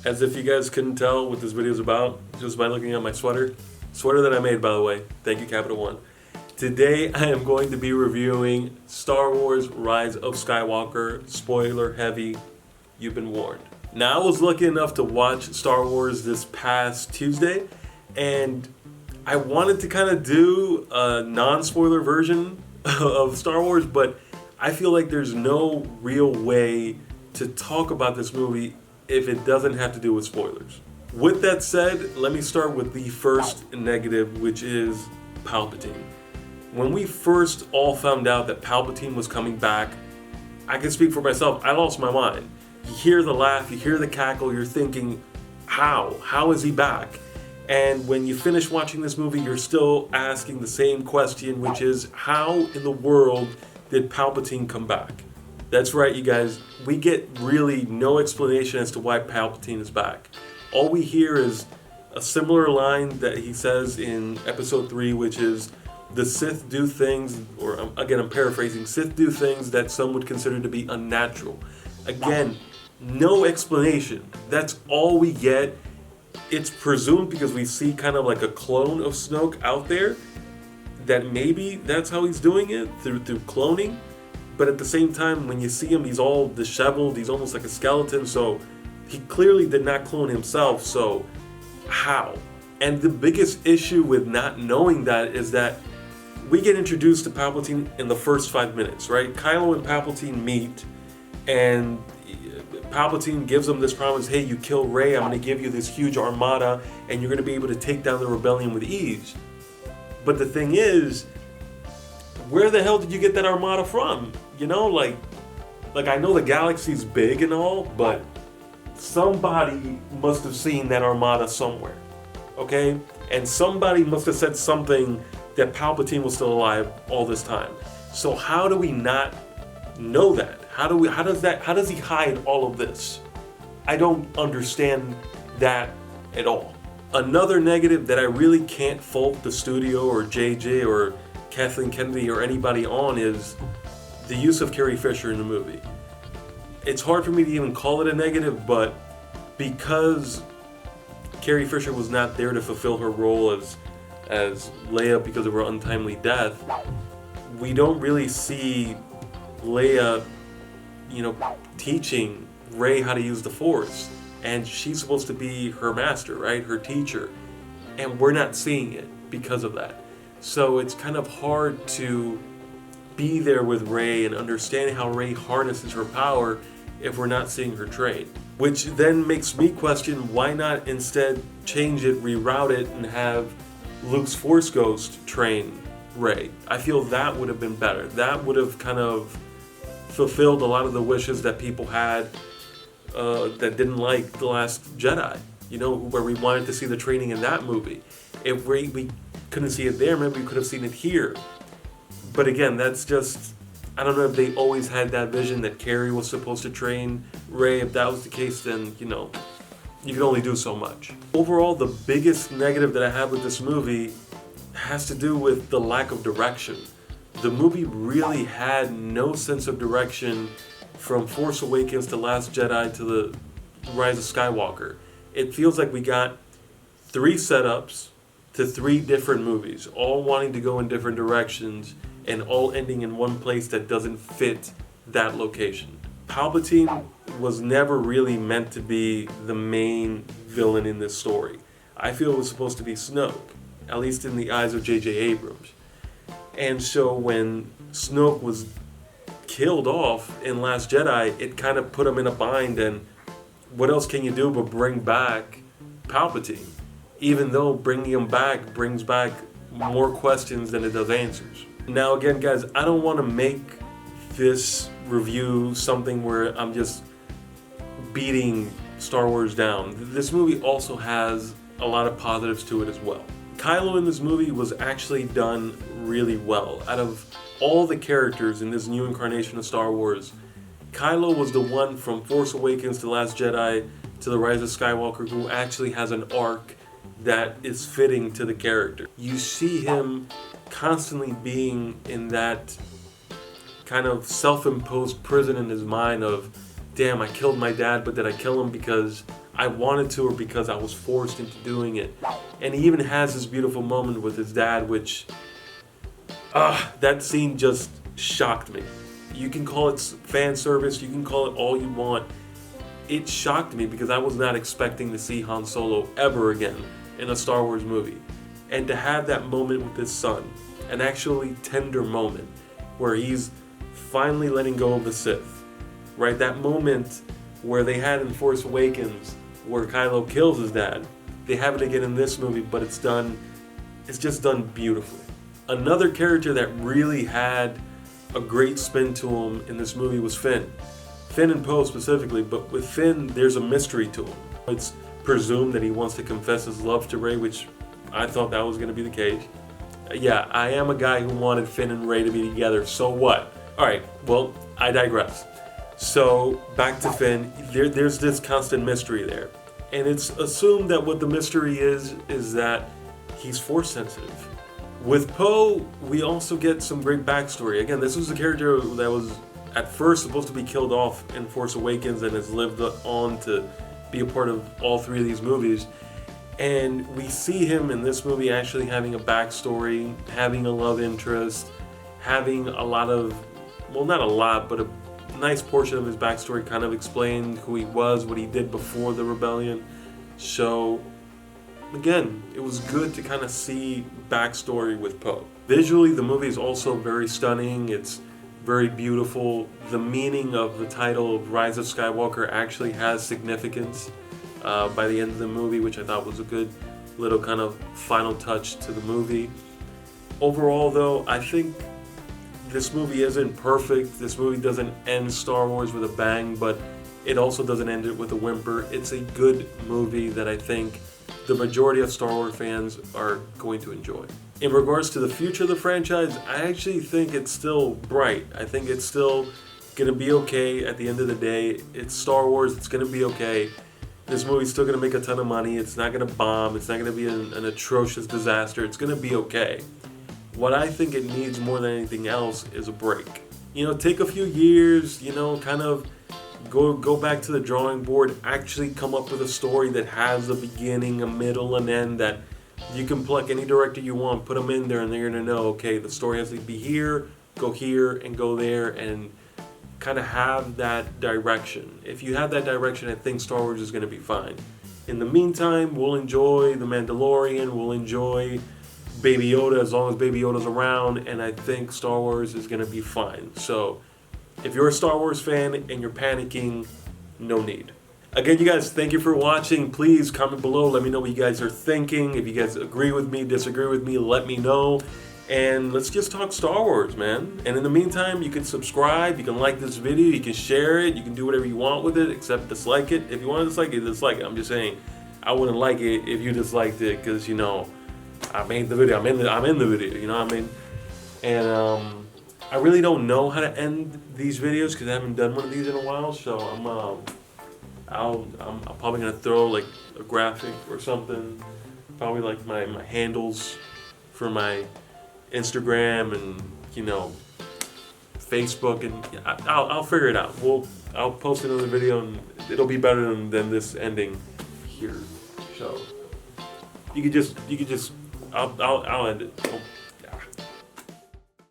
As if you guys couldn't tell what this video is about just by looking at my sweater. Sweater that I made, by the way. Thank you, Capital One. Today I am going to be reviewing Star Wars Rise of Skywalker. Spoiler heavy, you've been warned. Now I was lucky enough to watch Star Wars this past Tuesday, and I wanted to kind of do a non-spoiler version of Star Wars, but I feel like there's no real way to talk about this movie if it doesn't have to do with spoilers. With that said, let me start with the first negative, which is Palpatine. When we first all found out that Palpatine was coming back, I can speak for myself, I lost my mind. You hear the laugh, you hear the cackle, you're thinking, how? How is he back? And when you finish watching this movie, you're still asking the same question, which is, how in the world did Palpatine come back? That's right, you guys, we get really no explanation as to why Palpatine is back. All we hear is a similar line that he says in episode 3, which is, the Sith do things, or again I'm paraphrasing, Sith do things that some would consider to be unnatural. Again, no explanation. That's all we get. It's presumed because we see kind of like a clone of Snoke out there, that maybe that's how he's doing it, through cloning. But at the same time, when you see him, he's all disheveled, he's almost like a skeleton, so he clearly did not clone himself, so how? And the biggest issue with not knowing that is that we get introduced to Palpatine in the first 5 minutes, right? Kylo and Palpatine meet, and Palpatine gives him this promise, hey, you kill Rey, I'm going to give you this huge armada, and you're going to be able to take down the rebellion with ease. But the thing is, where the hell did you get that armada from? You know, like I know the galaxy's big and all, but somebody must have seen that armada somewhere, okay? And somebody must have said something that Palpatine was still alive all this time. So how do we not know that? How does he hide all of this? I don't understand that at all. Another negative that I really can't fault the studio or JJ or Kathleen Kennedy or anybody on is the use of Carrie Fisher in the movie. It's hard for me to even call it a negative, but because Carrie Fisher was not there to fulfill her role as Leia because of her untimely death, we don't really see Leia, teaching Rey how to use the Force. And she's supposed to be her master, right? Her teacher. And we're not seeing it because of that. So it's kind of hard to be there with Rey and understand how Rey harnesses her power if we're not seeing her train. Which then makes me question, why not instead change it, reroute it, and have Luke's Force Ghost train Rey? I feel that would have been better. That would have kind of fulfilled a lot of the wishes that people had that didn't like The Last Jedi, where we wanted to see the training in that movie. If we couldn't see it there, maybe we could have seen it here. But again, that's just, I don't know if they always had that vision that Carrie was supposed to train Rey. If that was the case, then, you can only do so much. Overall, the biggest negative that I have with this movie has to do with the lack of direction. The movie really had no sense of direction from Force Awakens to Last Jedi to the Rise of Skywalker. It feels like we got 3 setups to 3 different movies, all wanting to go in different directions and all ending in one place that doesn't fit that location. Palpatine was never really meant to be the main villain in this story. I feel it was supposed to be Snoke, at least in the eyes of J.J. Abrams. And so when Snoke was killed off in Last Jedi, it kind of put him in a bind, and what else can you do but bring back Palpatine? Even though bringing him back brings back more questions than it does answers. Now again, guys, I don't want to make this review something where I'm just beating Star Wars down. This movie also has a lot of positives to it as well. Kylo in this movie was actually done really well. Out of all the characters in this new incarnation of Star Wars, Kylo was the one from Force Awakens to Last Jedi to the Rise of Skywalker who actually has an arc that is fitting to the character. You see him constantly being in that kind of self-imposed prison in his mind of, damn, I killed my dad, but did I kill him because I wanted to or because I was forced into doing it. And he even has this beautiful moment with his dad, which, that scene just shocked me. You can call it fan service, you can call it all you want. It shocked me because I was not expecting to see Han Solo ever again in a Star Wars movie. And to have that moment with his son, an actually tender moment, where he's finally letting go of the Sith, right? That moment where they had in Force Awakens, where Kylo kills his dad, they have it again in this movie, but it's just done beautifully. Another character that really had a great spin to him in this movie was Finn. Finn and Poe specifically, but with Finn, there's a mystery to him. It's presumed that he wants to confess his love to Rey, which I thought that was going to be the case. Yeah, I am a guy who wanted Finn and Rey to be together, so what? Alright, well, I digress. So, back to Finn, there's this constant mystery there. And it's assumed that what the mystery is that he's force sensitive. With Poe, we also get some great backstory. Again, this was a character that was at first supposed to be killed off in Force Awakens and has lived on to be a part of all three of these movies. And we see him in this movie actually having a backstory, having a love interest, having a lot of, well, not a lot, but a nice portion of his backstory kind of explained who he was, what he did before the rebellion. So, again, it was good to kind of see backstory with Poe. Visually, the movie is also very stunning. It's very beautiful. The meaning of the title of Rise of Skywalker actually has significance by the end of the movie, which I thought was a good little kind of final touch to the movie. Overall, though, I think this movie isn't perfect. This movie doesn't end Star Wars with a bang, but it also doesn't end it with a whimper. It's a good movie that I think the majority of Star Wars fans are going to enjoy. In regards to the future of the franchise, I actually think it's still bright. I think it's still gonna be okay at the end of the day. It's Star Wars, it's gonna be okay. This movie's still gonna make a ton of money. It's not gonna bomb. It's not gonna be an atrocious disaster. It's gonna be okay. What I think it needs more than anything else is a break. You know, take a few years, you know, kind of go back to the drawing board, actually come up with a story that has a beginning, a middle, and end that you can pluck any director you want, put them in there, and they're going to know, okay, the story has to be here, and go there, and kind of have that direction. If you have that direction, I think Star Wars is going to be fine. In the meantime, we'll enjoy The Mandalorian, we'll enjoy Baby Yoda as long as Baby Yoda's around, and I think Star Wars is going to be fine. So, if you're a Star Wars fan and you're panicking, no need. Again, you guys, thank you for watching. Please comment below. Let me know what you guys are thinking. If you guys agree with me, disagree with me, let me know. And let's just talk Star Wars, man. And in the meantime, you can subscribe, you can like this video, you can share it, you can do whatever you want with it, except dislike it. If you want to dislike it, dislike it. I'm just saying, I wouldn't like it if you disliked it, because, you know, I made the video. I'm in the video, you know what I mean? And I really don't know how to end these videos because I haven't done one of these in a while. So I'm probably gonna throw like a graphic or something. Probably like my handles for my Instagram and, you know, Facebook, and I'll figure it out. I'll post another video and it'll be better than this ending here. So you could just I'll end it.